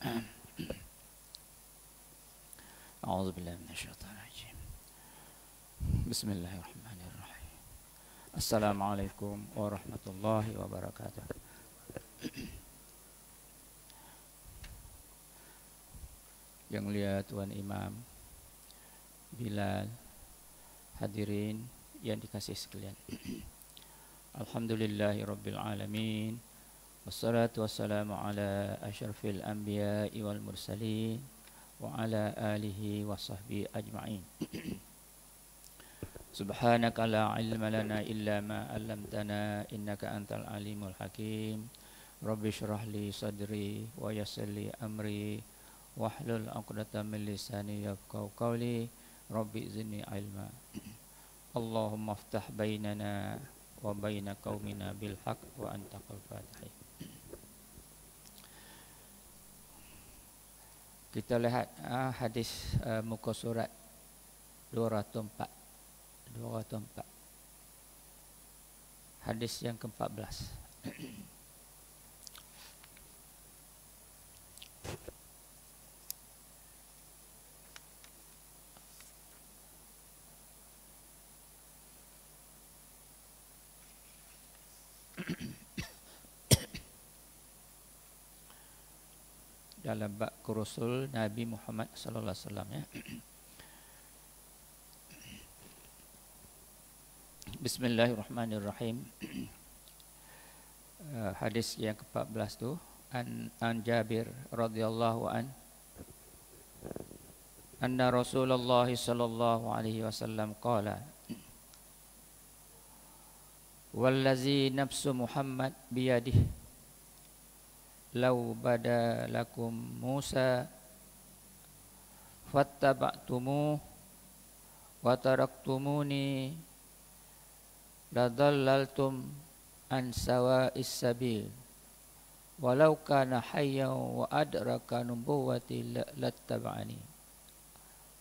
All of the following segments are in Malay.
أعوذ بالله من الشيطان الرجيم. بسم الله الرحمن الرحيم. السلام عليكم ورحمة الله وبركاته. Yang mulia Tuan Imam, Bilal, hadirin yang dikasihi sekalian. Alhamdulillahi Rabbil Alamin. Wassalatu wassalamu ala asyrafil anbiya'i wal mursalin wa ala alihi wa sahbihi ajma'in. Subhanaka la ilma lana illa ma 'allamtana innaka antal alimul hakim. Rabbi shrah li sadri wa yassir li amri wahlul 'uqdatam min lisani yafqahu qawli. Rabbi zidni ilma. Allahumma aftah bainana wa baina qaumina bil haqq wa anta al-fatih. Kita lihat hadis muka surat 204. Hadis yang ke-14. Dalam bab Rasul Nabi Muhammad sallallahu alaihi wasallam, ya. Bismillahirrahmanirrahim. Hadis yang ke-14 tu an Jabir radhiyallahu an anna Rasulullah sallallahu alaihi wasallam qala wallazi nafsu Muhammad biyadihi law bada lakum Musa fattaba'tumu wa taraktumuni ladallaltum an sawa'is sabil walau kana hayyan wa adraka nubuwati lattaba'ani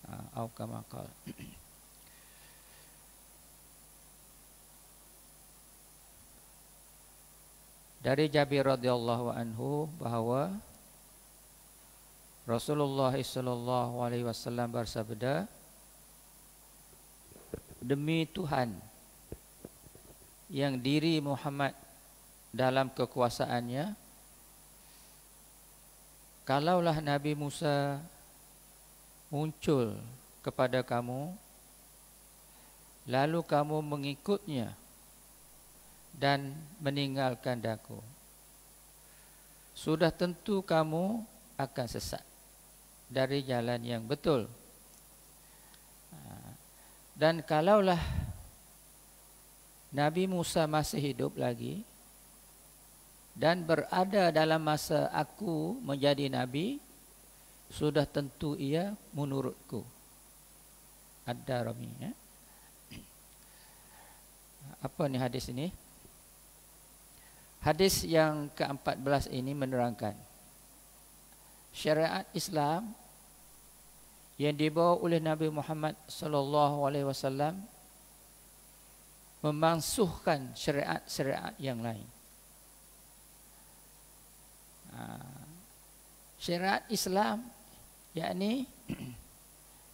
atau kama qala. Dari Jabir radhiyallahu anhu bahawa Rasulullah sallallahu alaihi wasallam bersabda, demi Tuhan yang diri Muhammad dalam kekuasaannya, kalaulah Nabi Musa muncul kepada kamu lalu kamu mengikutnya dan meninggalkan daku, sudah tentu kamu akan sesat dari jalan yang betul. Dan kalaulah Nabi Musa masih hidup lagi dan berada dalam masa aku menjadi Nabi, sudah tentu ia menurutku. Ad-Darimi, ya. Apa ni hadis ini? Hadis yang ke-14 ini menerangkan syariat Islam yang dibawa oleh Nabi Muhammad sallallahu alaihi wasallam memansuhkan syariat-syariat yang lain. Syariat Islam yakni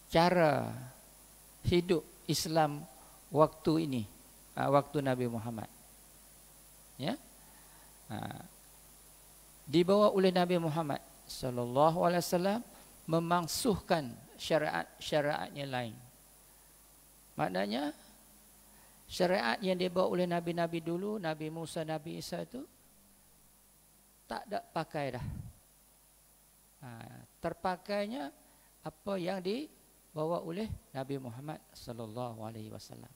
cara hidup Islam waktu ini, waktu Nabi Muhammad, ya. Dibawa oleh Nabi Muhammad sallallahu alaihi wasallam memansuhkan syariat-syariat yang lain. Maknanya syariat yang dibawa oleh nabi-nabi dulu, Nabi Musa, Nabi Isa itu tak ada pakai dah. Terpakainya apa yang dibawa oleh Nabi Muhammad sallallahu alaihi wasallam.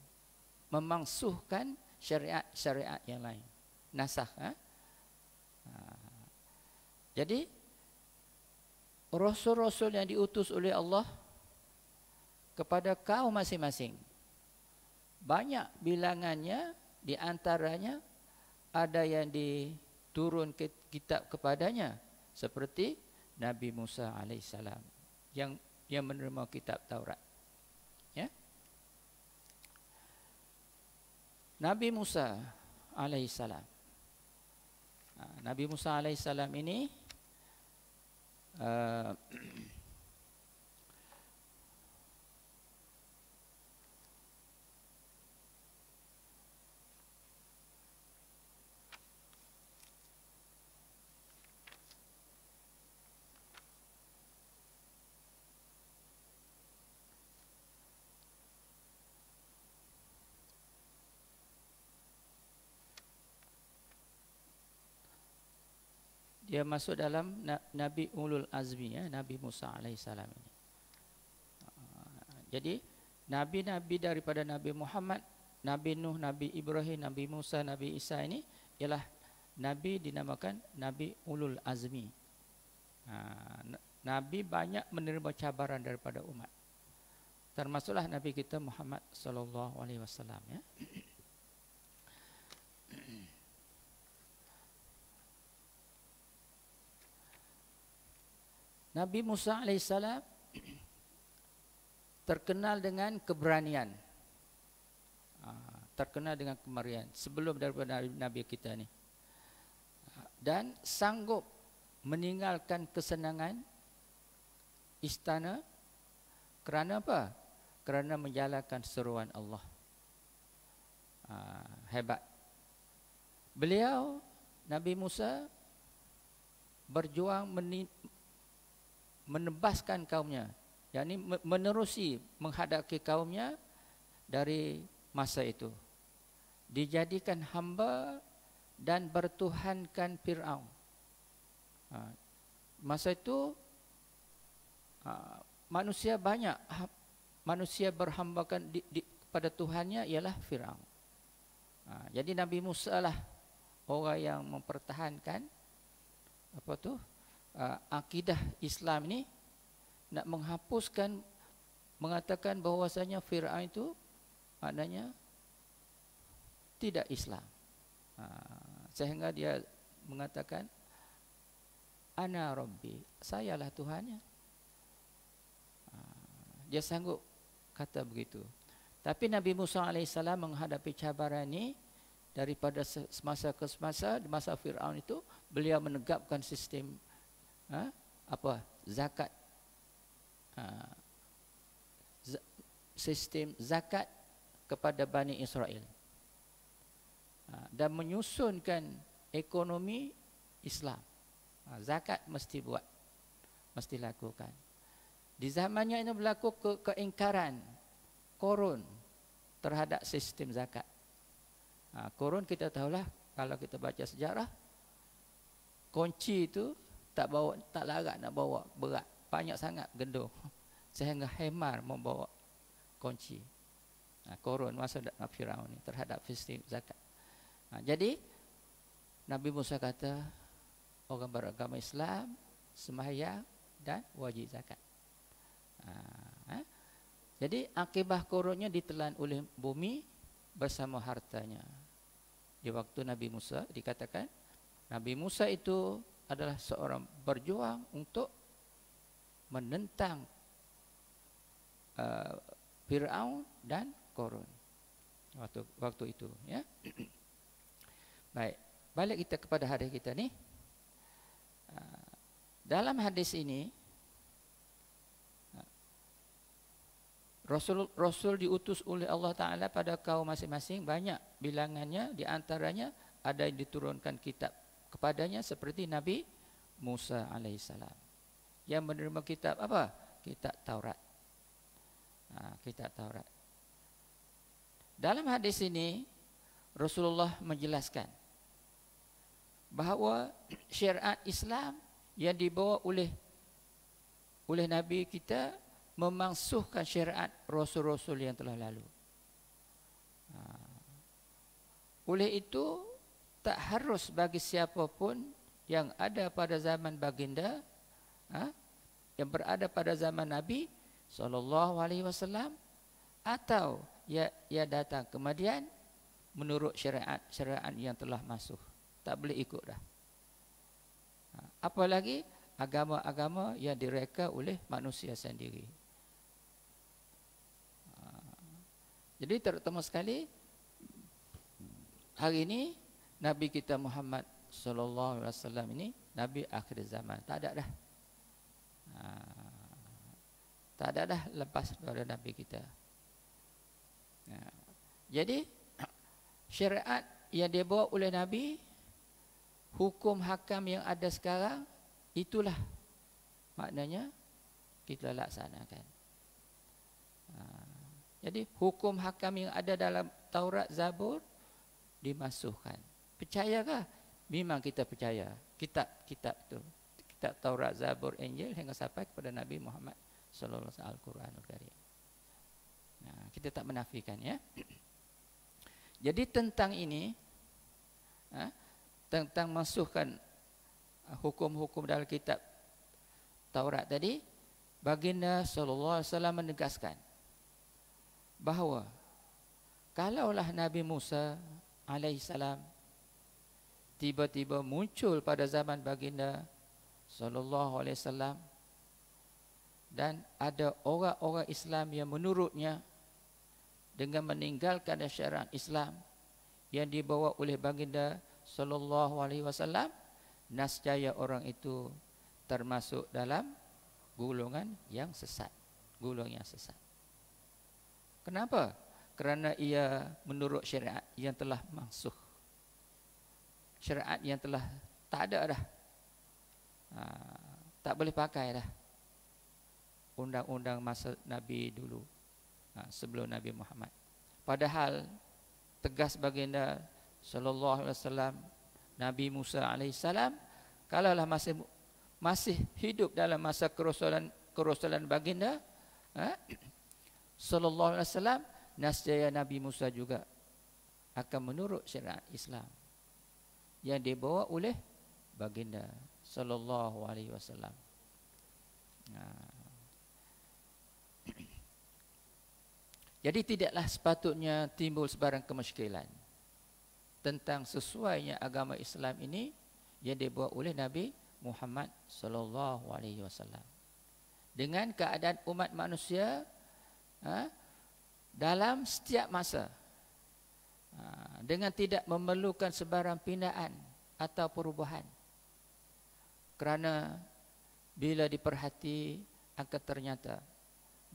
Memansuhkan syariat-syariat yang lain. Nasakh. Jadi Rasul-Rasul yang diutus oleh Allah kepada kaum masing-masing, banyak bilangannya, di antaranya ada yang diturun kitab kepadanya seperti Nabi Musa alaihissalam yang menerima kitab Taurat, ya. Nabi Musa alaihissalam. Nabi Musa alaihissalam ini Uh, dia masuk dalam Nabi Ulul Azmi, ya, Nabi Musa alaihissalam ini. Jadi nabi-nabi daripada Nabi Muhammad, Nabi Nuh, Nabi Ibrahim, Nabi Musa, Nabi Isa ini ialah nabi dinamakan Nabi Ulul Azmi. Nabi banyak menerima cabaran daripada umat. Termasuklah Nabi kita Muhammad sallallahu alaihi wasallam, ya. Nabi Musa alaihissalam terkenal dengan keberanian, terkenal dengan kemarian sebelum daripada Nabi kita ni, dan sanggup meninggalkan kesenangan istana kerana apa? Kerana menjalankan seruan Allah. Hebat. Beliau Nabi Musa berjuang menebaskan kaumnya, yakni menerusi menghadapi kaumnya dari masa itu. Dijadikan hamba dan bertuhankan Fir'aun. Masa itu manusia banyak, manusia berhambakan pada Tuhannya ialah Fir'aun. Jadi Nabi Musa lah orang yang mempertahankan akidah Islam ini, nak menghapuskan, mengatakan bahawasanya Fir'aun itu maknanya tidak Islam. Sehingga dia mengatakan Ana Rabbi, sayalah Tuhannya. Dia sanggup kata begitu. Tapi Nabi Musa alaihissalam menghadapi cabaran ini daripada semasa ke semasa. Di masa Fir'aun itu beliau menegakkan sistem zakat, sistem zakat kepada Bani Israel, dan menyusunkan ekonomi Islam. Zakat mesti buat, mesti lakukan. Di zamannya ini berlaku keingkaran Korun terhadap sistem zakat. Korun kita tahulah, kalau kita baca sejarah, kunci itu tak larat nak bawa, berat, banyak sangat gendong, sehingga Hemar membawa kunci. Korun masa Firaun ni terhadap sistem zakat. Jadi Nabi Musa kata orang beragama Islam sembahyang dan wajib zakat. Jadi akibat korunnya ditelan oleh bumi bersama hartanya. Di waktu Nabi Musa dikatakan Nabi Musa itu adalah seorang berjuang untuk menentang Fir'aun dan Korun waktu itu, ya. Baik, balik kita kepada hadis kita ni. Dalam hadis ini Rasul diutus oleh Allah Ta'ala pada kaum masing-masing, banyak bilangannya, di antaranya ada yang diturunkan kitab kepadanya seperti Nabi Musa alaihissalam yang menerima kitab apa? Kitab Taurat. Kitab Taurat. Dalam hadis ini Rasulullah menjelaskan bahawa syariat Islam yang dibawa oleh Nabi kita memansuhkan syariat Rasul-Rasul yang telah lalu. Oleh itu tak harus bagi siapapun yang ada pada zaman baginda, yang berada pada zaman Nabi SAW, atau ia datang kemudian menurut syariat yang telah masuk, tak boleh ikut dah. Apalagi agama-agama yang direka oleh manusia sendiri. Jadi terutama sekali hari ini Nabi kita Muhammad sallallahu alaihi wasallam ini nabi akhir zaman, tak ada dah. Tak ada dah lepas daripada Nabi kita. Jadi syariat yang dibawa oleh Nabi, hukum hakam yang ada sekarang, itulah maknanya kita laksanakan. Jadi hukum hakam yang ada dalam Taurat, Zabur dimasukkan. Percayakah? Memang kita percaya. Kitab itu, kitab Taurat, Zabur, Injil hingga sampai kepada Nabi Muhammad sallallahu alaihi wasallam, Al-Quranul Karim. Kita tak menafikan, ya. Jadi tentang ini, tentang masukkan hukum-hukum dalam kitab Taurat tadi, baginda sallallahu alaihi wasallam menegaskan bahawa kalaulah Nabi Musa alaihissalam tiba-tiba muncul pada zaman baginda sallallahu alaihi wasallam dan ada orang-orang Islam yang menurutnya dengan meninggalkan syariat Islam yang dibawa oleh baginda sallallahu alaihi wasallam, nascaya orang itu termasuk dalam golongan yang sesat, golongan yang sesat. Kenapa? Kerana ia menurut syariat yang telah mansuh, syariat yang telah tak ada dah, tak boleh pakai dah undang-undang masa Nabi dulu, sebelum Nabi Muhammad. Padahal tegas baginda sallallahu alaihi wasallam, Nabi Musa alaihissalam, kalaulah masih hidup dalam masa kerasulan baginda sallallahu alaihi wasallam, nascaya Nabi Musa juga akan menurut syariat Islam yang dibawa oleh baginda sallallahu alaihi wasallam. Jadi tidaklah sepatutnya timbul sebarang kemusykilan tentang sesuainya agama Islam ini yang dibawa oleh Nabi Muhammad sallallahu alaihi wasallam dengan keadaan umat manusia dalam setiap masa, dengan tidak memerlukan sebarang pindaan atau perubahan. Kerana bila diperhati akan ternyata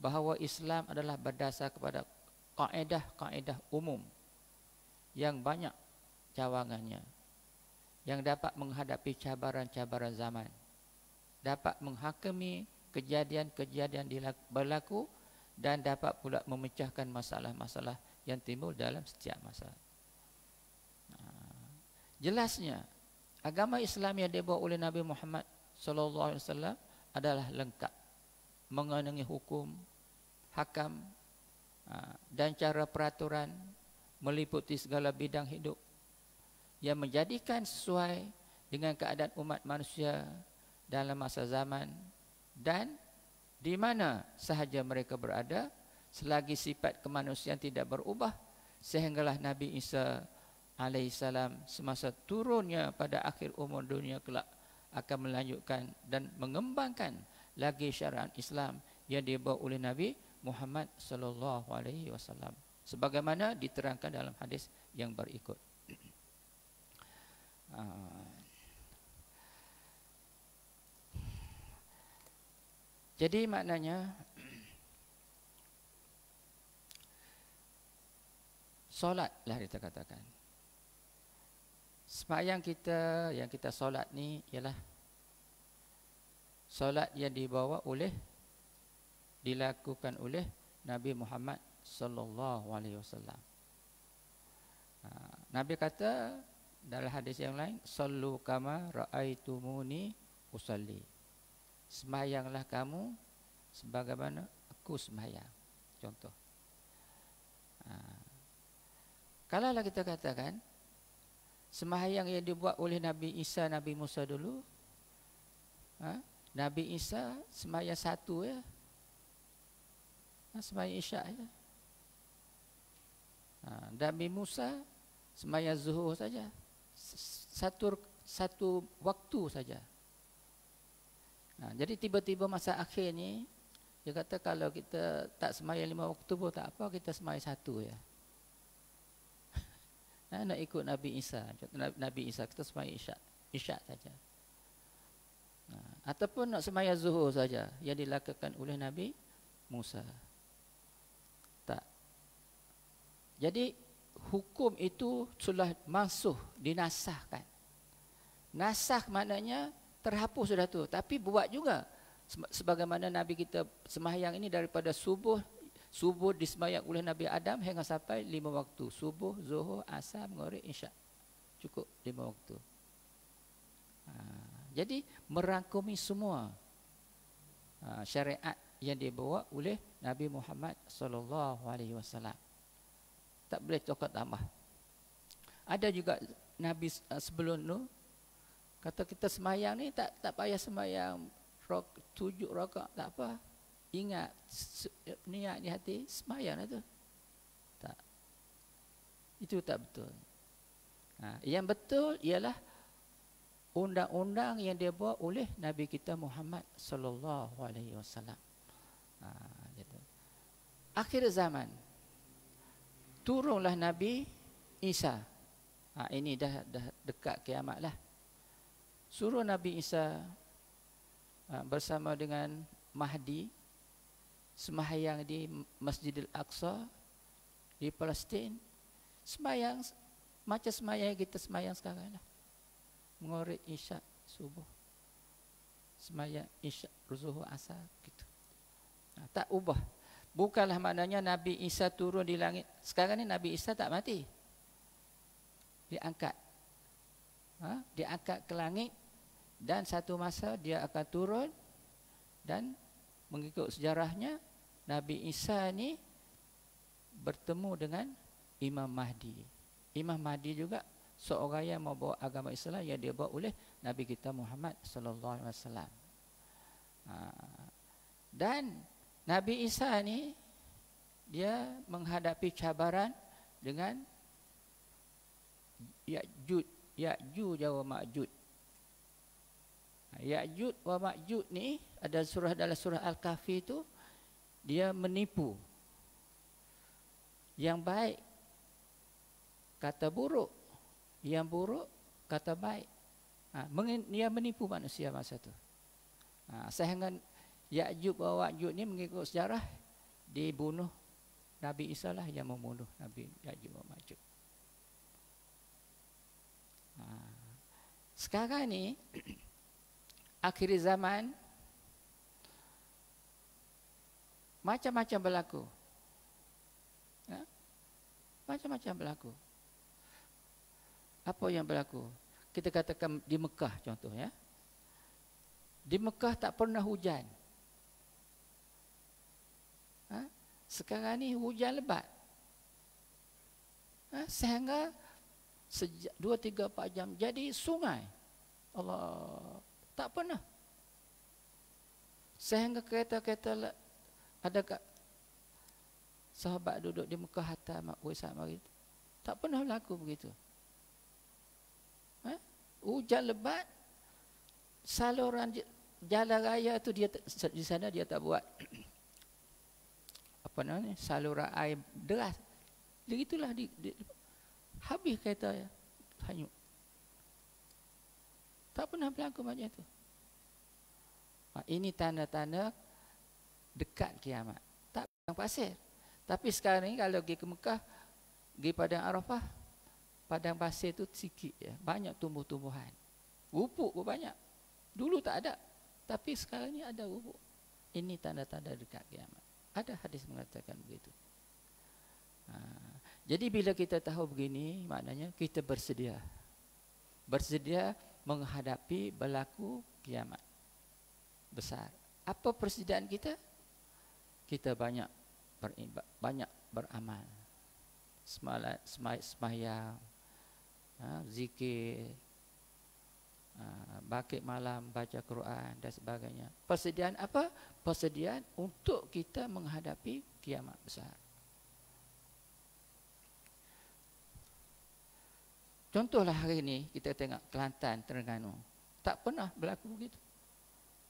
bahawa Islam adalah berdasar kepada kaedah-kaedah umum yang banyak cawangannya, yang dapat menghadapi cabaran-cabaran zaman, dapat menghakimi kejadian-kejadian berlaku, dan dapat pula memecahkan masalah-masalah yang timbul dalam setiap masa. Jelasnya agama Islam yang dibawa oleh Nabi Muhammad sallallahu alaihi wasallam adalah lengkap, mengandungi hukum, hakam, dan cara peraturan meliputi segala bidang hidup yang menjadikan sesuai dengan keadaan umat manusia dalam masa zaman dan di mana sahaja mereka berada, selagi sifat kemanusiaan tidak berubah, sehinggalah Nabi Isa alaihissalam semasa turunnya pada akhir umur dunia kelak akan melanjutkan dan mengembangkan lagi syariat Islam yang dibawa oleh Nabi Muhammad sallallahu alaihi wasallam, sebagaimana diterangkan dalam hadis yang berikut. Jadi maknanya solatlah kita katakan. Sembahyang kita yang kita solat ni ialah solat yang dilakukan oleh Nabi Muhammad sallallahu alaihi wasallam. Nabi kata dalam hadis yang lain, sallu kama raaitumuni usalli. Sembahyanglah kamu sebagaimana aku sembahyang. Contoh. Kalaulah kita katakan sembahyang yang dibuat oleh Nabi Isa, Nabi Musa dulu, Nabi Isa sembahyang satu ya, sembahyang Isyak ya. Nabi Musa sembahyang Zuhur saja, satu waktu saja. Jadi tiba-tiba masa akhir ni dia kata kalau kita tak sembahyang 5 waktu pun tak apa, kita sembahyang satu ya. Nak ikut Nabi Isa, Nabi Isa kita sembahyang Isyak saja. Ataupun nak sembahyang zuhur saja yang dilakukan oleh Nabi Musa. Tak. Jadi hukum itu sudah mansuh, dinasahkan. Nasah maknanya terhapus sudah tu, tapi buat juga sebagaimana Nabi kita sembahyang ini daripada subuh disembahyang oleh Nabi Adam hingga sampai 5 waktu. Subuh, zuhur, asar, maghrib, isyak. Cukup 5 waktu. Jadi merangkumi semua syariat yang dibawa oleh Nabi Muhammad sallallahu alaihi wasallam. Tak boleh cokot tambah. Ada juga Nabi sebelum tu kata kita sembahyang ni tak payah sembahyang 7 rakaat, tak apa. Ingat niat di hati sembahyang itu. Tak. Itu tak betul. Yang betul ialah undang-undang yang dibuat oleh Nabi kita Muhammad sallallahu alaihi wasallam. Gitu. Akhir zaman turunlah Nabi Isa. Ini dah dekat kiamat lah. Suruh Nabi Isa bersama dengan Mahdi sembahyang di Masjidil Aqsa di Palestin. Sembahyang macam sembahyang kita sembahyang sekarang lah. Maghrib, isyak, subuh. Sembahyang isyak, zuhur, asar gitu. Tak ubah. Bukanlah maknanya Nabi Isa turun di langit. Sekarang ni Nabi Isa tak mati. Diangkat. Diangkat ke langit dan satu masa dia akan turun dan mengikut sejarahnya Nabi Isa ni bertemu dengan Imam Mahdi. Imam Mahdi juga seorang yang membawa agama Islam yang dibawa oleh Nabi kita Muhammad sallallahu alaihi wasallam. Dan Nabi Isa ni dia menghadapi cabaran dengan Ya'juj wa Ma'juj. Ya'juj wa Ma'juj ni ada surah dalam surah Al-Kahfi itu dia menipu. Yang baik kata buruk, yang buruk kata baik. Dia menipu manusia masa tu. Sehingga Ya'juj wa Ma'juj ni mengikut sejarah dibunuh Nabi Isa lah yang membunuh Nabi Ya'juj wa Ma'juj. Sekarang ni akhir zaman macam-macam berlaku. Macam-macam berlaku. Apa yang berlaku? Kita katakan di Mekah contohnya. Di Mekah tak pernah hujan. Sekarang ni hujan lebat. Sehingga 2, 3, 4 jam jadi sungai. Allah, tak pernah. Sehingga kereta-kereta ada kat sahabat duduk di Mekah hatta wisat mari. Tak pernah berlaku begitu. Hujan lebat, saluran jalan raya tu dia di sana dia tak buat apa namanya saluran air deras. Begitulah habis kereta ya, hanyut. Tak pernah berlaku macam tu. Ini tanda-tanda dekat kiamat. Tak padang pasir. Tapi sekarang ni kalau pergi ke Mekah, pergi padang Arafah, padang pasir tu sikit ya, banyak tumbuh-tumbuhan. Rupuk pun banyak. Dulu tak ada, tapi sekarang ni ada rupuk. Ini tanda-tanda dekat kiamat. Ada hadis mengatakan begitu. Jadi bila kita tahu begini, maknanya kita bersedia. Bersedia menghadapi berlaku kiamat besar. Apa persediaan kita? Kita banyak beramal. Sembahyang, zikir, bangkit malam, baca Quran dan sebagainya. Persediaan apa? Persediaan untuk kita menghadapi kiamat besar. Contohlah hari ini kita tengok Kelantan, Terengganu. Tak pernah berlaku begitu.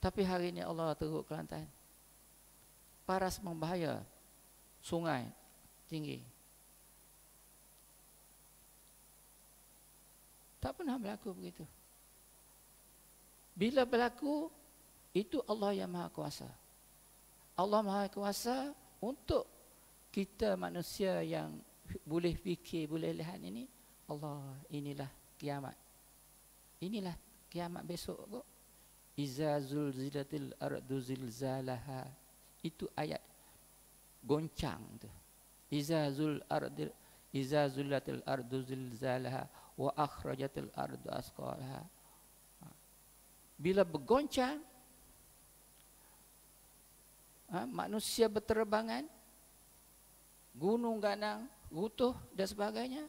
Tapi hari ini Allah teruk Kelantan. Paras membahaya. Sungai tinggi. Tak pernah berlaku begitu. Bila berlaku, Itu Allah yang Maha Kuasa. Allah Maha Kuasa untuk kita manusia yang boleh fikir, boleh lihat ini. Allah, inilah kiamat. Inilah kiamat besok kok. Iza zulzilatil ardu zilzalaha. Itu ayat goncang tu. Iza zulatil ardu zilzalaha wa akhrajatil ardu asqalaha. Bila bergoncang, manusia berterbangan, gunung ganang runtuh dan sebagainya,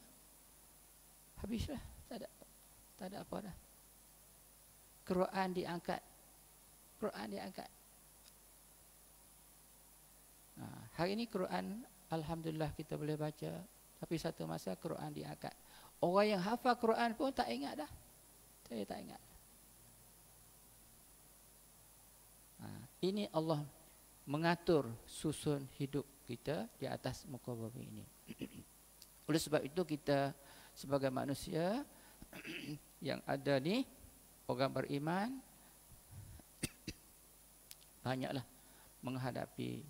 habislah, tak ada apa dah. Quran diangkat. Hari ini Quran, alhamdulillah kita boleh baca, tapi satu masa Quran diangkat. Orang yang hafal Quran pun tak ingat dah. Saya tak ingat. Ini Allah mengatur susun hidup kita di atas muka bumi ini. Oleh sebab itu kita sebagai manusia yang ada ni, orang beriman, banyaklah menghadapi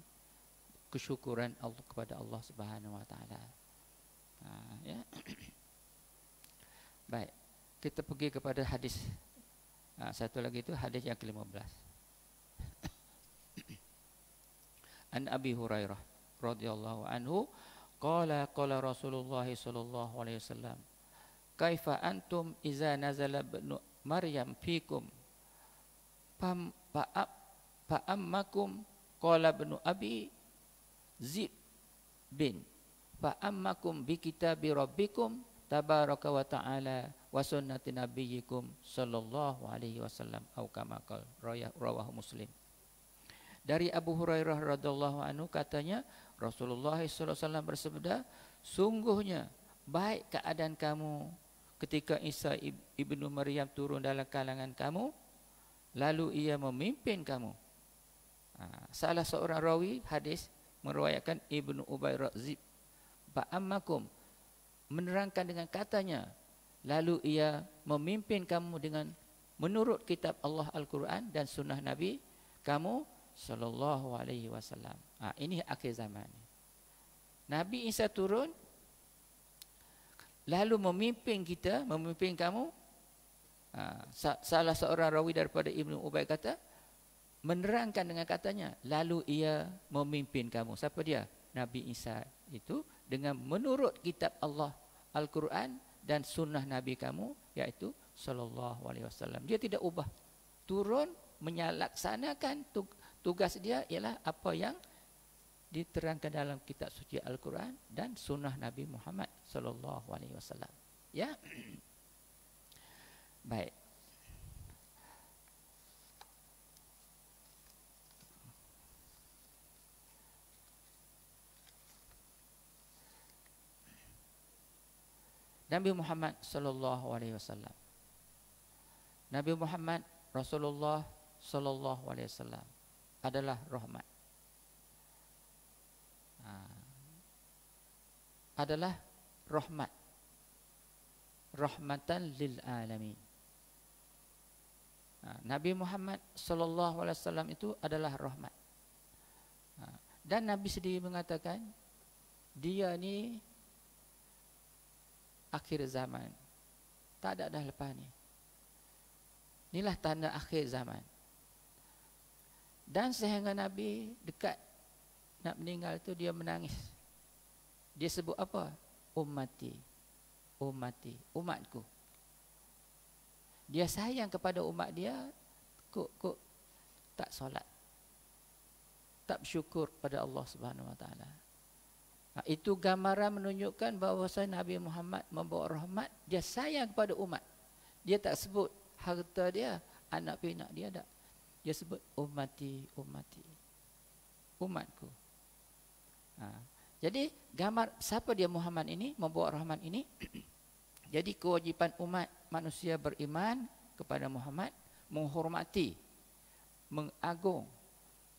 kesyukuran Allah kepada Allah Subhanahu Wa Taala. Ya. Baik, kita pergi kepada hadis. Satu lagi itu hadis yang ke-15. An Abi Hurairah radhiyallahu anhu qala Rasulullah sallallahu alaihi wasallam, kaifa antum iza nazala ibnu Maryam fikum fa ammakum qala ibnu Abi Zib bin fa ammakum bi kitabi rabbikum tabaraka wa ta'ala wa sunnati nabiyyikum sallallahu alaihi wasallam au kama qala rawahu Muslim. Dari Abu Hurairah radhiyallahu anhu katanya, Rasulullah sallallahu alaihi wasallam bersabda, sungguhnya baik keadaan kamu ketika Isa ibnu Maryam turun dalam kalangan kamu, lalu ia memimpin kamu. Salah seorang rawi hadis meriwayatkan Ibnu Ubay Razib ba'ammakum, menerangkan dengan katanya, lalu ia memimpin kamu dengan menurut kitab Allah Al-Quran dan sunnah Nabi kamu sallallahu alaihi wasallam. Ini akhir zaman. Nabi Isa turun lalu memimpin kita, memimpin kamu. Salah seorang rawi daripada Ibnu Ubay kata, menerangkan dengan katanya, lalu ia memimpin kamu. Siapa dia? Nabi Isa itu, dengan menurut kitab Allah Al-Quran dan sunnah Nabi kamu, iaitu sallallahu alaihi wasallam. Dia tidak ubah. Turun menyalaksanakan tugas dia ialah apa yang diterangkan dalam kitab suci Al-Quran dan sunnah Nabi Muhammad sallallahu alaihi wasallam. Ya. Baik. Nabi Muhammad sallallahu alaihi wasallam. Nabi Muhammad Rasulullah sallallahu alaihi wasallam adalah rahmat. Adalah rahmat. Rahmatan lil alamin. Nabi Muhammad sallallahu alaihi wasallam itu adalah rahmat. Dan Nabi sendiri mengatakan dia ni akhir zaman. Tak ada dah lepas ni. Inilah tanda akhir zaman. Dan sehingga Nabi dekat nak meninggal tu dia menangis. Dia sebut apa? Ummati. Ummati, umatku. Dia sayang kepada umat dia, kok tak solat. Tak bersyukur pada Allah Subhanahu Wa Taala. Itu gambaran menunjukkan bahawa Nabi Muhammad membawa rahmat. Dia sayang kepada umat. Dia tak sebut harta dia, anak pinak dia tak. Dia sebut ummati, ummati. Umatku. Jadi gambar siapa dia Muhammad ini, membawa rahmat ini. Jadi kewajipan umat manusia beriman kepada Muhammad, menghormati, mengagung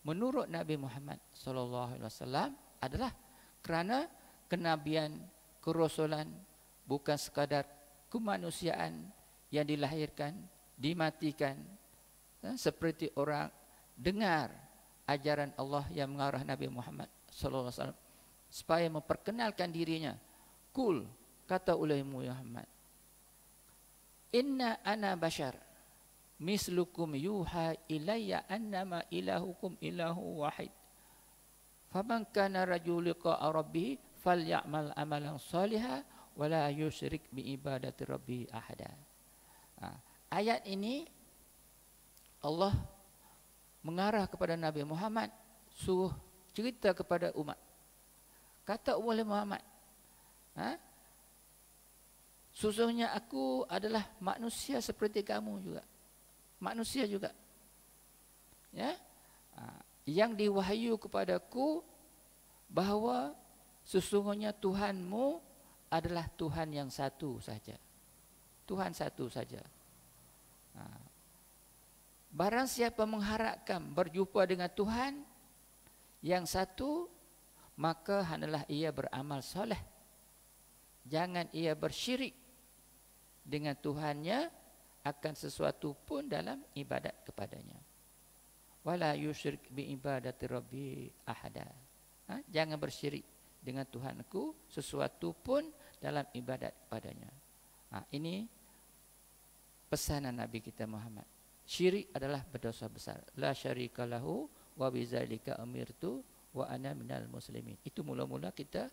menurut Nabi Muhammad sallallahu alaihi wasallam adalah kerana kenabian, kerasulan bukan sekadar kemanusiaan yang dilahirkan, dimatikan, seperti orang dengar ajaran Allah yang mengarah Nabi Muhammad sallallahu alaihi wasallam supaya memperkenalkan dirinya. Kul, kata oleh Muhammad, inna ana bashar mislukum yuha ilayya annama ilahukum ilahu wahid. Faman kana rajul liqa'a rabbih falyamal amalan shalihan wala yusyrik bi ibadati rabbih ahada. Ayat ini Allah mengarah kepada Nabi Muhammad, suruh cerita kepada umat. Kata oleh Muhammad, sesungguhnya aku adalah manusia seperti kamu juga. Manusia juga. Ya? Yang diwahyu kepadaku bahawa sesungguhnya Tuhanmu adalah Tuhan yang satu saja. Tuhan satu saja. Barang siapa mengharapkan berjumpa dengan Tuhan yang satu, maka hendaklah ia beramal soleh. Jangan ia bersyirik dengan Tuhannya akan sesuatu pun dalam ibadat kepadanya. Wala yusyrik bi ibadati rabbi ahada. Jangan bersyirik dengan Tuhanku sesuatu pun dalam ibadat kepadanya. Ini pesanan Nabi kita Muhammad. Syirik adalah berdosa besar. La syarika lahu wa bizalika amirtu wa ana minal muslimin. Itu mula-mula kita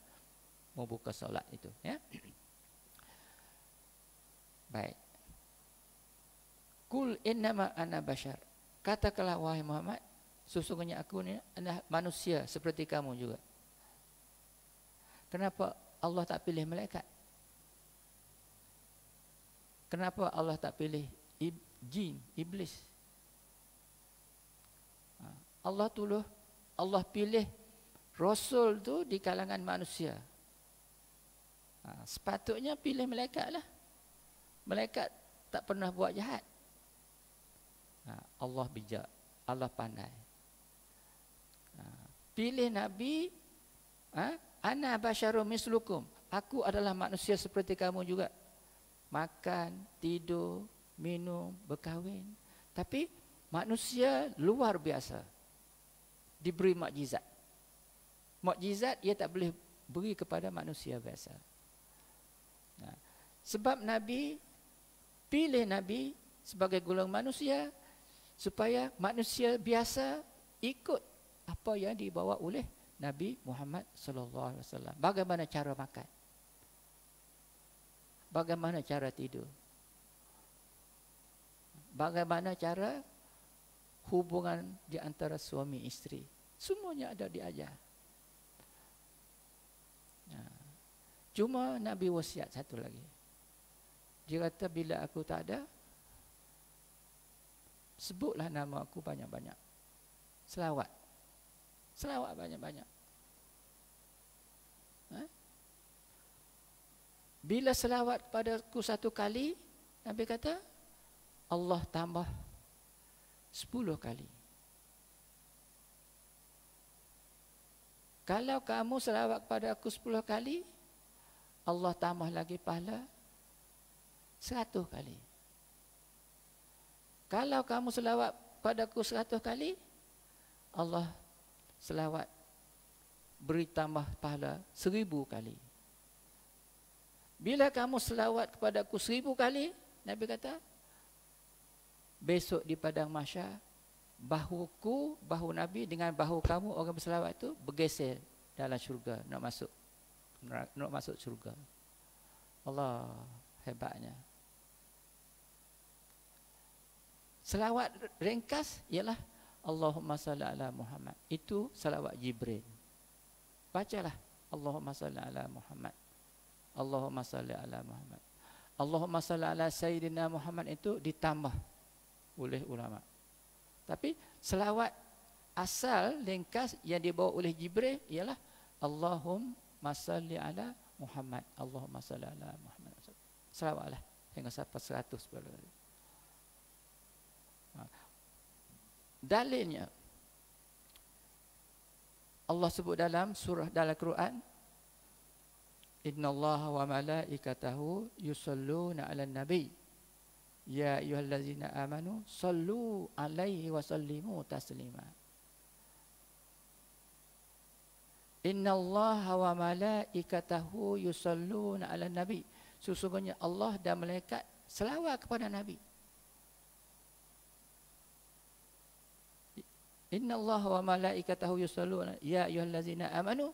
mau buka solat itu, ya. Baik. Kul innama ana bashar. Katakanlah wahai Muhammad, sesungguhnya aku ni adalah manusia seperti kamu juga. Kenapa Allah tak pilih malaikat? Kenapa Allah tak pilih jin, iblis? Allah pilih Rasul tu di kalangan manusia. Sepatutnya pilih malaikat lah. Malaikat tak pernah buat jahat. Allah bijak, Allah pandai. Pilih Nabi, ana basyarum mislukum. Aku adalah manusia seperti kamu juga. Makan, tidur, minum, berkahwin. Tapi manusia luar biasa. Diberi mukjizat. Mukjizat ia tak boleh beri kepada manusia biasa. Sebab Nabi pilih Nabi sebagai golongan manusia supaya manusia biasa ikut apa yang dibawa oleh Nabi Muhammad sallallahu alaihi wasallam. Bagaimana cara makan? Bagaimana cara tidur? Bagaimana cara hubungan di antara suami isteri? Semuanya ada diajar. Cuma Nabi wasiat satu lagi. Dia kata bila aku tak ada, sebutlah nama aku banyak-banyak. Selawat. Selawat banyak-banyak. Bila selawat kepada aku satu kali, Nabi kata, Allah tambah 10 kali. Kalau kamu selawat kepada aku 10 kali, Allah tambah lagi pahala 100 kali. Kalau kamu selawat padaku 100 kali, Allah selawat beri tambah pahala 1000 kali. Bila kamu selawat kepadaku 1000 kali, Nabi kata, besok di padang mahsyar, bahuku, bahu Nabi dengan bahu kamu orang berselawat itu bergeser dalam syurga, nak masuk syurga. Allah hebatnya. Selawat ringkas ialah Allahumma salli ala Muhammad. Itu selawat Jibril. Bacalah Allahumma salli ala Muhammad. Allahumma salli ala Muhammad. Allahumma salli ala Sayyidina Muhammad itu ditambah oleh ulama. Tapi selawat asal ringkas yang dibawa oleh Jibril ialah Allahumma salli ala Muhammad. Allahumma salli ala Muhammad. Selawatlah hingga sampai 100 kali. Dalilnya Allah sebut dalam surah dalam Quran, innallaha wa malaikatahu yusalluna 'alan nabi Ya ayyuhallazina amanu sallu alaihi wa sallimu taslima. Innallaha wa malaikatahu yusalluna 'alan nabi. Sesungguhnya Allah dan malaikat selawat kepada Nabi. Innallaha wa malaikatahu yusalluna ya ayyuhallazina amanu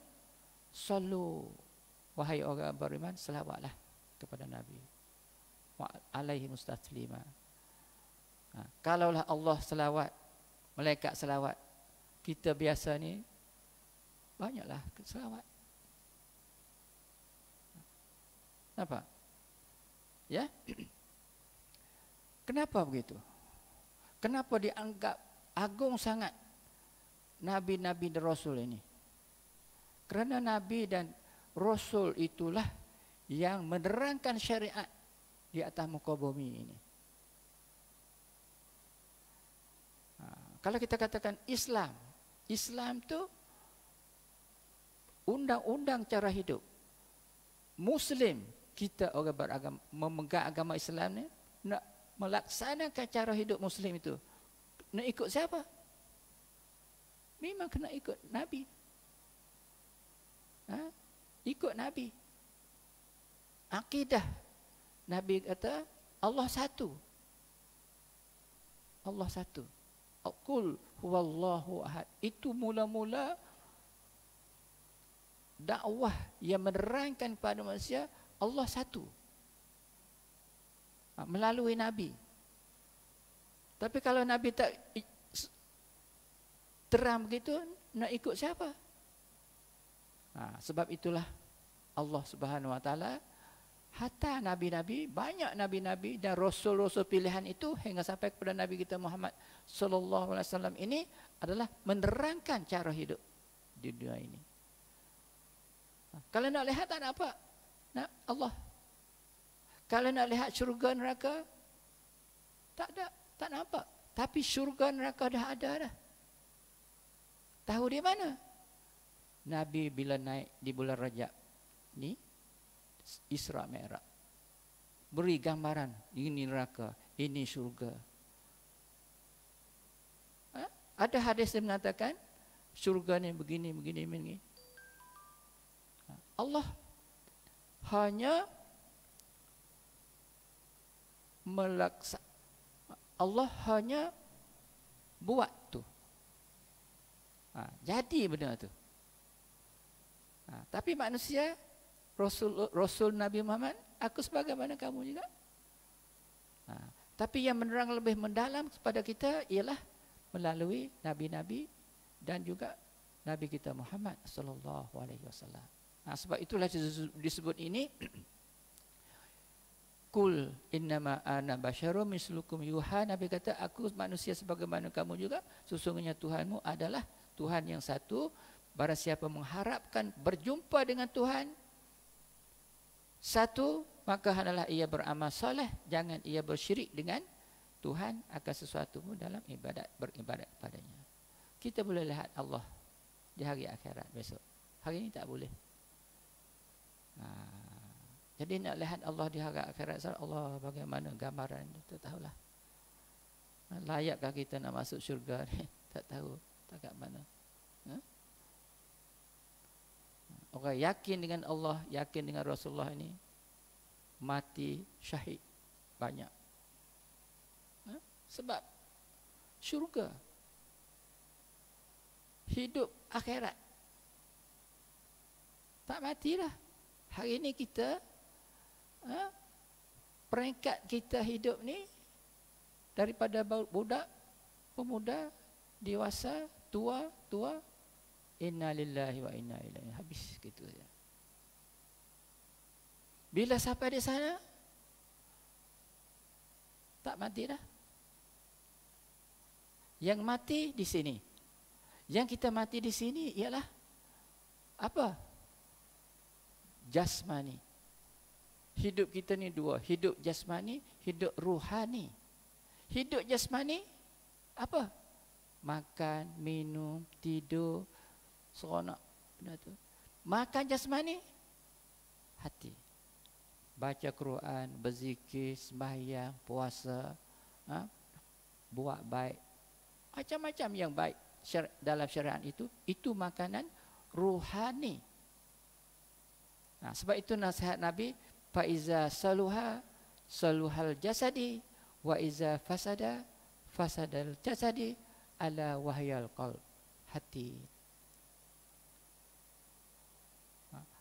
sallu. Wahai orang beriman, selawatlah kepada Nabi. Wa alaihi mustaslima. Kalaulah Allah selawat, malaikat selawat, kita biasa ni banyaklah selawat. Kenapa? Ya? Kenapa begitu? Kenapa dianggap agung sangat Nabi-Nabi dan Rasul ini? Kerana Nabi dan Rasul itulah yang menerangkan syariat di atas muka bumi ini. Kalau kita katakan Islam, Islam tu undang-undang cara hidup. Muslim, kita orang beragama, memegang agama Islam ni, nak melaksanakan cara hidup Muslim itu, nak ikut siapa? Memang kena ikut Nabi. Ikut Nabi. Akidah, Nabi kata Allah satu. Allah satu. Qul huwallahu ahad. Itu mula-mula dakwah yang menerangkan kepada manusia Allah satu melalui Nabi. Tapi kalau Nabi tak terang begitu, nak ikut siapa? Sebab itulah Allah Subhanahu Wa Taala hatta nabi-nabi, banyak nabi-nabi dan rasul-rasul pilihan itu hingga sampai kepada Nabi kita Muhammad sallallahu alaihi wasallam ini adalah menerangkan cara hidup di dunia ini. Kalau nak lihat tak nampak, nak Allah. Kalau nak lihat syurga neraka, tak ada, tak nampak. Tapi syurga neraka dah ada dah. Tahu di mana? Nabi bila naik di bulan Rajab ni, Isra Mi'raj, beri gambaran, ini neraka, ini syurga. Ada hadis yang mengatakan syurga ni begini, begini, begini. Allah hanya Allah hanya buat tu. Jadi benda tu. Tapi manusia, Rasul Nabi Muhammad, aku sebagaimana kamu juga. Tapi yang menerang lebih mendalam kepada kita ialah melalui nabi-nabi dan juga Nabi kita Muhammad sallallahu alaihi wasallam. Sebab itulah disebut ini Kul innama ana basyarum mislukum yuha. Nabi kata, aku manusia sebagaimana kamu juga. Sesungguhnya Tuhanmu adalah Tuhan yang satu. Barang siapa mengharapkan berjumpa dengan Tuhan satu, maka hendaklah ia beramal soleh, jangan ia bersyirik dengan Tuhan akan sesuatu dalam beribadat padanya. Kita boleh lihat Allah di hari akhirat besok. Hari ini tak boleh. Jadi nak lihat Allah di hari akhirat, Allah bagaimana gambaran itu, tak tahulah. Layakkah kita nak masuk syurga ni? Tak tahu, tak kat mana. Orang yakin dengan Allah, yakin dengan Rasulullah ini, mati syahid banyak. Sebab syurga, hidup akhirat, tak matilah. Hari ini kita peringkat kita hidup ni daripada budak, pemuda, dewasa, tua, inna lillahi wa inna ilaihi, habis gitu saja. Bila sampai di sana tak mati dah. Yang mati di sini. Yang kita mati di sini ialah apa? Jasmani. Hidup kita ni dua, hidup jasmani, hidup ruhani. Hidup jasmani apa? Makan, minum, tidur, seronok, benda tu. Makan jasmani, hati. baca Quran, berzikir, sembahyang, puasa, buat baik, macam-macam yang baik dalam syariat itu makanan ruhani. Sebab itu nasihat Nabi, fa iza saluha saluhal jasadi wa iza fasada fasadal jasadi ala wahyal qalb, hati.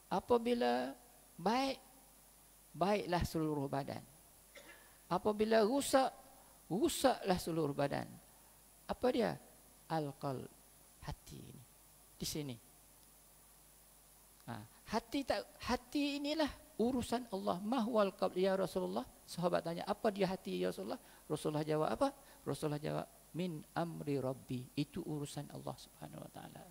Apabila baik, baiklah seluruh badan. Apabila rusak, rusaklah seluruh badan. Apa dia? Al-qalb, hati ini. Di sini. Hati inilah urusan Allah. Mahwal qalb ya Rasulullah. Sahabat tanya, apa dia hati ya Rasulullah? Rasulullah jawab apa? Rasulullah jawab, min amri rabbi. Itu urusan Allah Subhanahu wa taala.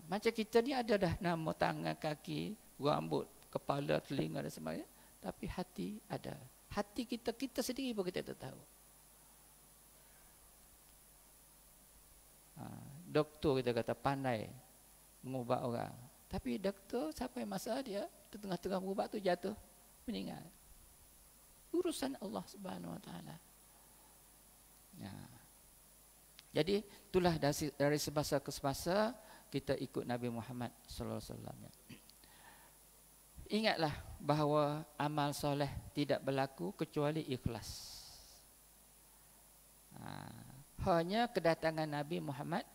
Macam kita ni ada dah nama, tangan, kaki, rambut, kepala, telinga dan sebagainya, tapi hati ada. Hati kita sendiri pun kita tak tahu. Doktor kita kata pandai mengubat orang, tapi doktor sampai masa dia tengah-tengah mengubat tu jatuh meninggal. Urusan Allah Subhanahu wa taala. Jadi itulah dari semasa ke semasa kita ikut Nabi Muhammad sallallahu alaihi wasallam. Ingatlah bahawa amal soleh tidak berlaku kecuali ikhlas. Hanya kedatangan Nabi Muhammad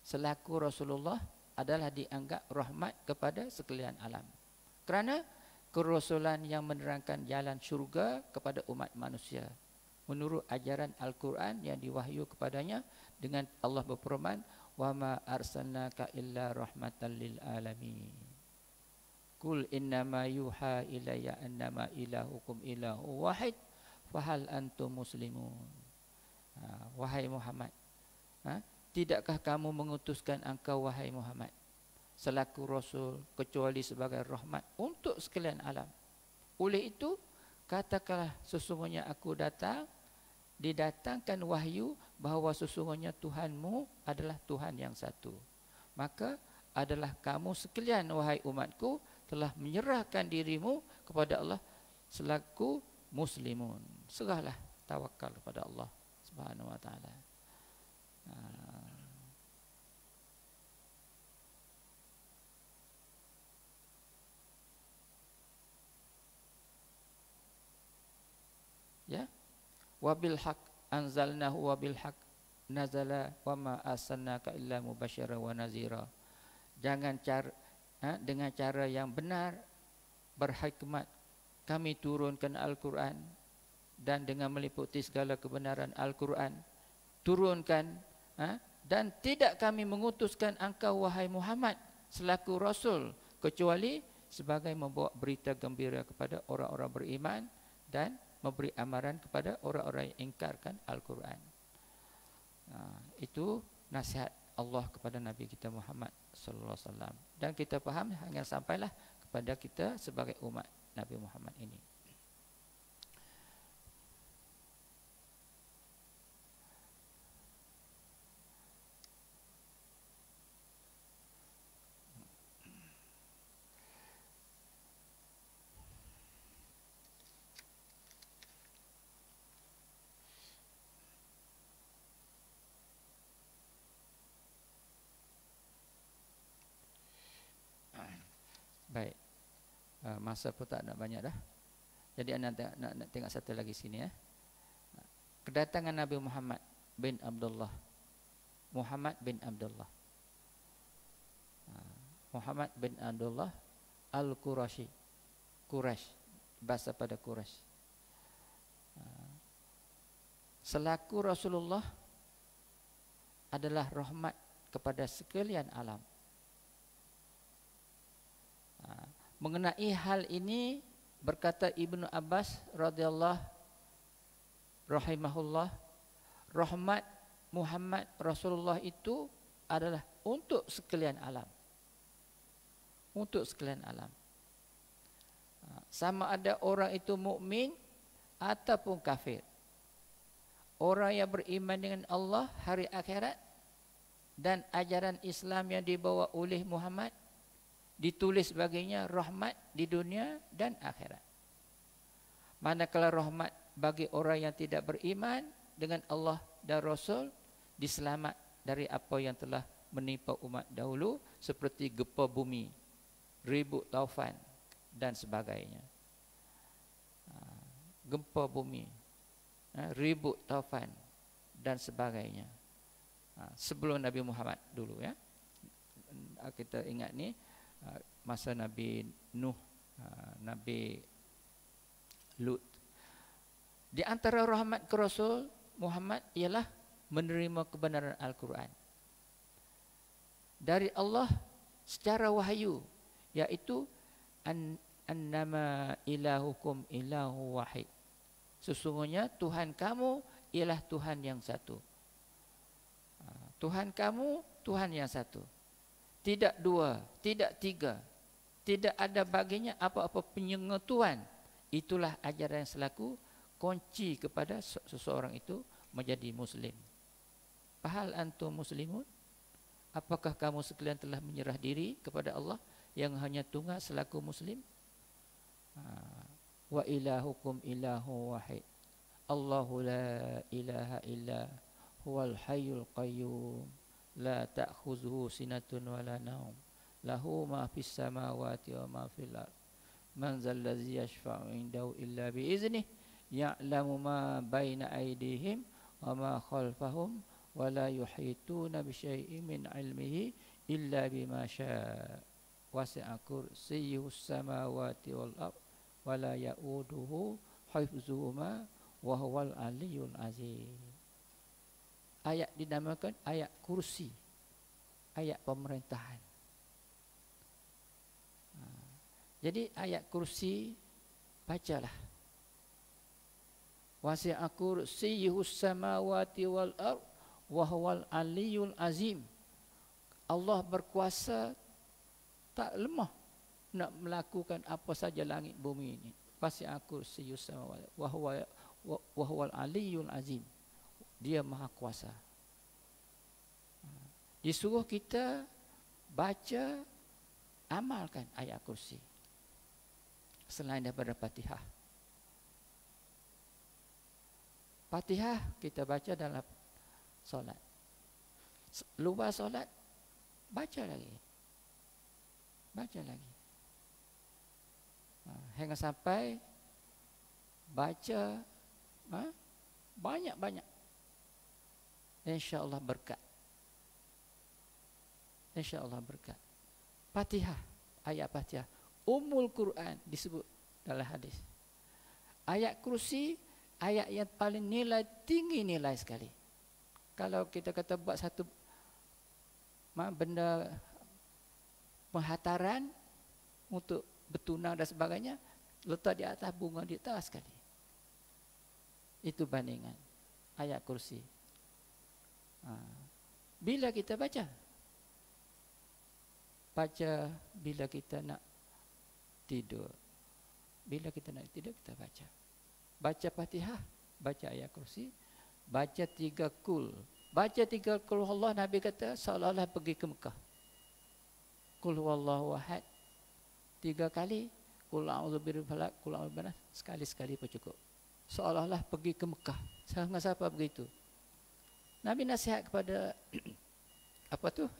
selaku Rasulullah adalah dianggap rahmat kepada sekalian alam. Kerana kerasulan yang menerangkan jalan syurga kepada umat manusia menurut ajaran Al-Quran yang diwahyu kepadanya, dengan Allah berfirman, wa ma arsalnaka illa rahmatan lil alamin. Qul innama yuha ilayya annama ilahukum ilahu wahid fahal antum muslimun. Wahai Muhammad, tidakkah kamu mengutuskan engkau wahai Muhammad selaku rasul kecuali sebagai rahmat untuk sekalian alam. Oleh itu katakanlah, sesungguhnya aku didatangkan wahyu bahawa sesungguhnya Tuhanmu adalah Tuhan yang satu. Maka adalah kamu sekalian wahai umatku telah menyerahkan dirimu kepada Allah selaku muslimun. Serahlah, tawakal kepada Allah Subhanahu wa taala. Ya, wabil haq anzalnahu wabil haq nazala wa ma arsalnaka illa mubasyiran wa nazira. Jangan dengan cara yang benar, berhikmat kami turunkan Al-Quran, dan dengan meliputi segala kebenaran Al-Quran turunkan, dan tidak kami mengutuskan engkau wahai Muhammad selaku rasul kecuali sebagai membawa berita gembira kepada orang-orang beriman dan memberi amaran kepada orang-orang yang ingkarkan Al-Quran. Itu nasihat Allah kepada Nabi kita Muhammad sallallahu alaihi wasallam, dan kita faham hingga sampailah kepada kita sebagai umat Nabi Muhammad ini. Baik, masa pun tak nak banyak dah. Jadi anda nak tengok satu lagi sini ya. Kedatangan Nabi Muhammad bin Abdullah. Muhammad bin Abdullah. Muhammad bin Abdullah Al-Qurashi. Quraisy, bahasa pada Quraisy. Selaku Rasulullah adalah rahmat kepada sekalian alam. Mengenai hal ini berkata Ibnu Abbas radhiyallahu rahimahullah, rahmat Muhammad Rasulullah itu adalah untuk sekalian alam. Untuk sekalian alam. Sama ada orang itu mukmin ataupun kafir. Orang yang beriman dengan Allah, hari akhirat, dan ajaran Islam yang dibawa oleh Muhammad, ditulis baginya rahmat di dunia dan akhirat. Manakala rahmat bagi orang yang tidak beriman dengan Allah dan Rasul, diselamat dari apa yang telah menimpa umat dahulu seperti gempa bumi, ribut taufan dan sebagainya. Gempa bumi, ribut taufan dan sebagainya. Sebelum Nabi Muhammad dulu ya. Kita ingat ni masa Nabi Nuh, Nabi Lut. Di antara rahmat ke Rasul Muhammad ialah menerima kebenaran Al-Quran dari Allah secara wahyu, iaitu annama ilahukum ilahu wahid. Sesungguhnya Tuhan kamu ialah Tuhan yang satu. Tuhan kamu Tuhan yang satu. Tidak dua, tidak tiga. Tidak ada baginya apa-apa penyentuhan. Itulah ajaran yang selaku kunci kepada seseorang itu menjadi Muslim. Fahal antum muslimun? Apakah kamu sekalian telah menyerah diri kepada Allah yang hanya tunggal selaku Muslim? Wa ilahukum ilahu wahid. Allahu la ilaha illa huwal hayyul qayyum. La ta'khuzuhu sinatun wa la naum. Lahu ma fis samawati wa ma fil ard. Man zal ladzi yashfa'u indahu illa bi iznih. Ya'lamu ma baina aydihim wa ma khalfahum wa la yuhituna bi syai'in min 'ilmihi illa bima syaa. Wasi'a kursiyyuhus samawati wal ard wa la ya'uduhu hifdzuhuma wa huwal aliyyul azim. Ayat dinamakan ayat kursi, ayat pemerintahan. Jadi ayat kursi bacalah. Wasi'a kursiyyuhus samawati wal ard wa huwal aliyyul azim. Allah berkuasa tak lemah nak melakukan apa saja langit bumi ini. Wasi'a kursiyyuhus samawati wa huwal aliyyul azim. Dia maha kuasa. Disuruh kita baca, amalkan ayat kursi selain daripada Fatihah. Fatihah kita baca dalam solat. Luar solat baca lagi. Baca lagi. Hingga sampai baca banyak-banyak. InsyaAllah berkat. InsyaAllah berkat. Fatihah, ayat Fatihah. Ummul Quran disebut dalam hadis. Ayat kursi, ayat yang paling nilai tinggi nilai sekali. Kalau kita kata buat satu benda penghataran untuk bertunang dan sebagainya, letak di atas bunga di atas sekali. Itu bandingan ayat kursi. Bila kita baca bila kita nak tidur. Bila kita nak tidur kita baca. Baca Fatihah, baca ayat kursi, baca 3 kul. Baca 3 kul Allah, Nabi kata seolah-olah pergi ke Mekah. Kul huwallahu ahad 3 kali, kul a'udzu birabbil falaq, kul a'udzu birabbin nas, sekali-sekali pun cukup. Seolah-olah pergi ke Mekah. Siapa begitu? Nabi nasihat kepada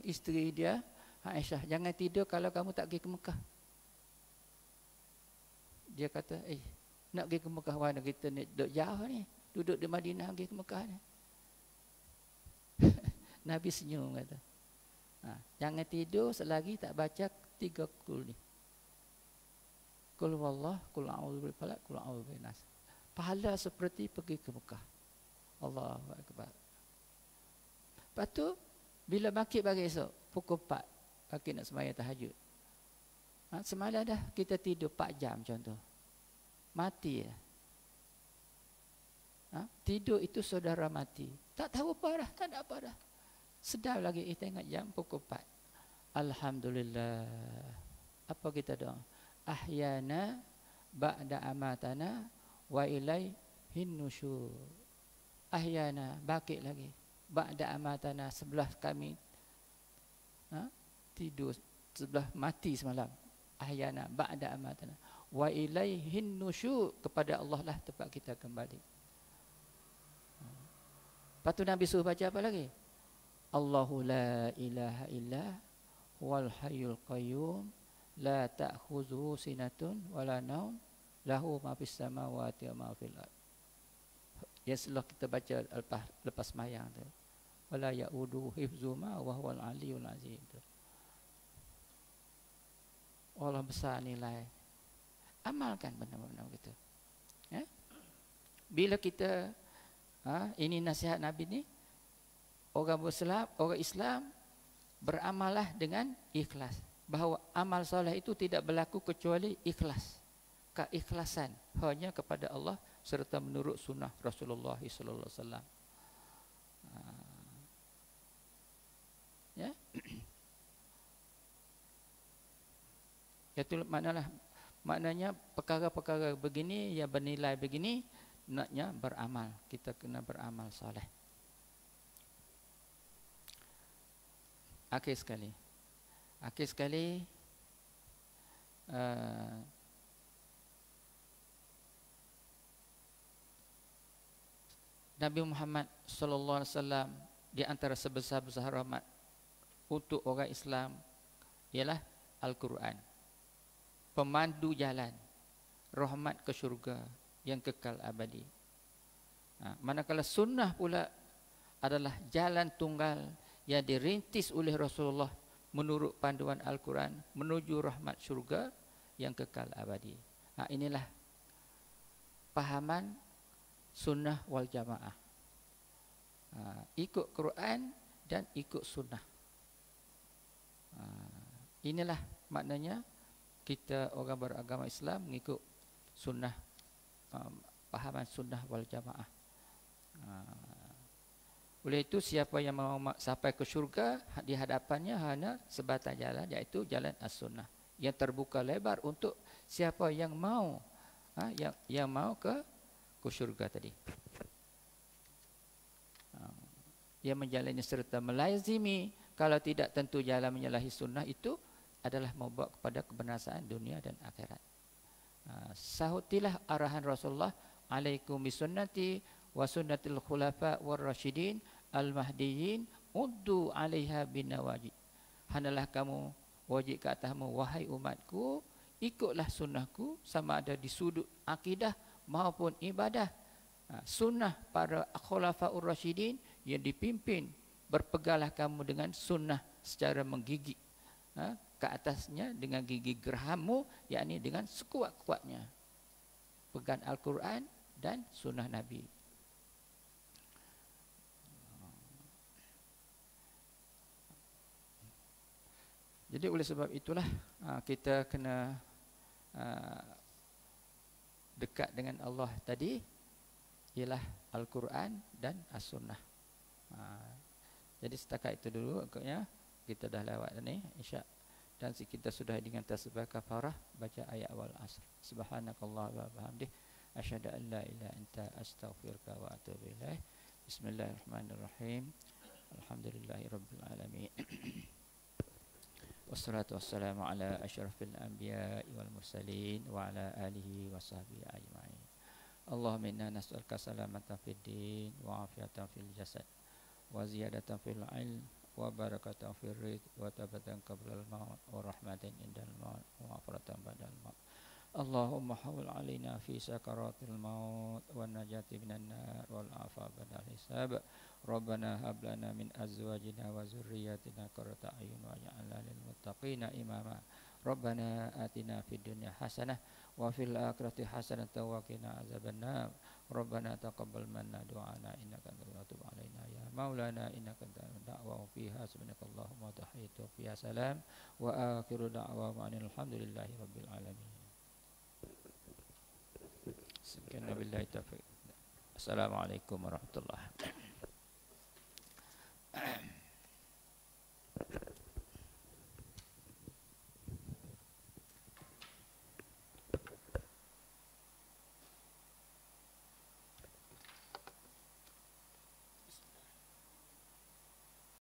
isteri dia Aisyah, jangan tidur kalau kamu tak pergi ke Mekah. Dia kata, nak pergi ke Mekah mana kita ni duduk jauh ni, duduk di Madinah pergi ke Mekah ni. Nabi senyum kata, jangan tidur selagi tak baca 3 kul ni. Kul wallah, kul a'udzu birabbil falaq, kul a'udzu birabbin nas. Pahala seperti pergi ke Mekah. Allahu akbar. Lepas tu bila bangkit pagi esok pukul 4 bangkit nak sembahyang tahajud. Semalam dah kita tidur 4 jam contoh. Mati dah. Tidur itu saudara mati. Tak tahu apa dah, tak ada apa dah. Sedar lagi kita ingat jam pukul 4. Alhamdulillah. Apa kita doa? Ahyana ba'da amatana wa ilaihin nusyur. Ahyana, bangkit lagi. Ba'da amatana, sebelah kami tidur sebelah mati semalam. Ahyana ba'da amatana. Wa ilaihin nusyur, kepada Allah lah tempat kita kembali. Lepas tu Nabi suruh baca apa lagi? Allahu la ilaha illa wal hayyul qayyum la ta'khudhuhu sinatun wala naum lahu ma fis samawati wa ma fil ard. Ya, setelah kita baca lepas sembahyang tu. Wala ya'udu hifzuma wa huwal aliyyul azim tu. Allah besar nilai. Amalkan benar-benar gitu. Ya? Bila kita ini nasihat Nabi ni, orang Islam beramallah dengan ikhlas. Bahawa amal soleh itu tidak berlaku kecuali ikhlas. Keikhlasan hanya kepada Allah serta menurut sunnah Rasulullah sallallahu alaihi wasallam. Ya. Itu maknanya perkara-perkara begini yang bernilai begini, naknya beramal. Kita kena beramal soleh. Akhir sekali, Nabi Muhammad sallallahu alaihi wasallam di antara sebesar-besar rahmat untuk orang Islam ialah Al-Quran, pemandu jalan rahmat ke syurga yang kekal abadi. Manakala sunnah pula adalah jalan tunggal yang dirintis oleh Rasulullah menurut panduan Al-Quran menuju rahmat syurga yang kekal abadi. Inilah pahaman sunnah wal jamaah. Ikut Quran dan ikut sunnah. Inilah maknanya kita orang beragama Islam mengikut sunnah, pahaman sunnah wal jamaah. Oleh itu siapa yang mahu sampai ke syurga, di hadapannya hanya sebatang jalan, iaitu jalan as-sunnah yang terbuka lebar untuk siapa yang mau, yang mau ke syurga tadi. Yang menjalani serta melazimi, kalau tidak tentu jalan menyalahi sunnah itu adalah membawa kepada kebinasaan dunia dan akhirat. Sahutilah arahan Rasulullah, alaikum bisunnati wa sunnatil khulafa war rasyidin al mahdiyyin uddu 'alaiha bin nawajid. Hendaklah kamu, wajib ke atasmu wahai umatku, ikutlah sunnahku, sama ada di sudut akidah maupun ibadah. Sunnah para khulafaur rasyidin yang dipimpin, berpeganglah kamu dengan sunnah secara menggigit ke atasnya dengan gigi gerhamu, yakni dengan sekuat-kuatnya. Pegang Al-Quran dan sunnah Nabi. Jadi oleh sebab itulah kita kena dekat dengan Allah tadi ialah Al-Quran dan As-Sunnah. Jadi setakat itu dulu agaknya kita dah lewat ni insya. Dan kita sudah dengan tasbih kafarah baca ayat awal asr. Subhanakallah wa bihamdih asyhadu an la ilaha anta astaghfiruka wa atubu ilaih. Bismillahirrahmanirrahim. Alhamdulillahirabbil alamin. Wassalatu wassalamu ala asyrafil anbiya'i wal mursalin wa ala alihi wa sahbihi ajma'in. Allahumma inna nas'aluka salamatan fid din wa afiatan fil jasad wa ziyadatan fil ilm wa barakatan fil rizq wa tabatan qabla al-maut wa rahmatan indal maut wa maghfiratan ba'dal maut. Allahumma hawwil alaina fi sakaratil maut wa najati minan nar wal afa ba'dal hisab. Rabbana hab lana min azwajina wa zurriyyatina qurrata a'yun waj'alna lil muttaqina imama. Rabbana atina fid dunya hasanah wa fil akhirati hasanatan wa qina azabannar. Rabbana taqabbal minna du'ana innaka antal tawwabur alaina ya maulana innaka antal da'wa fiha subhanakallahumma wa tahiyyatu fiha salam wa akhiru da'wa alhamdulillahi rabbil alamin. Sekian billahi taufiq. Assalamualaikum warahmatullahi wabarakatuh.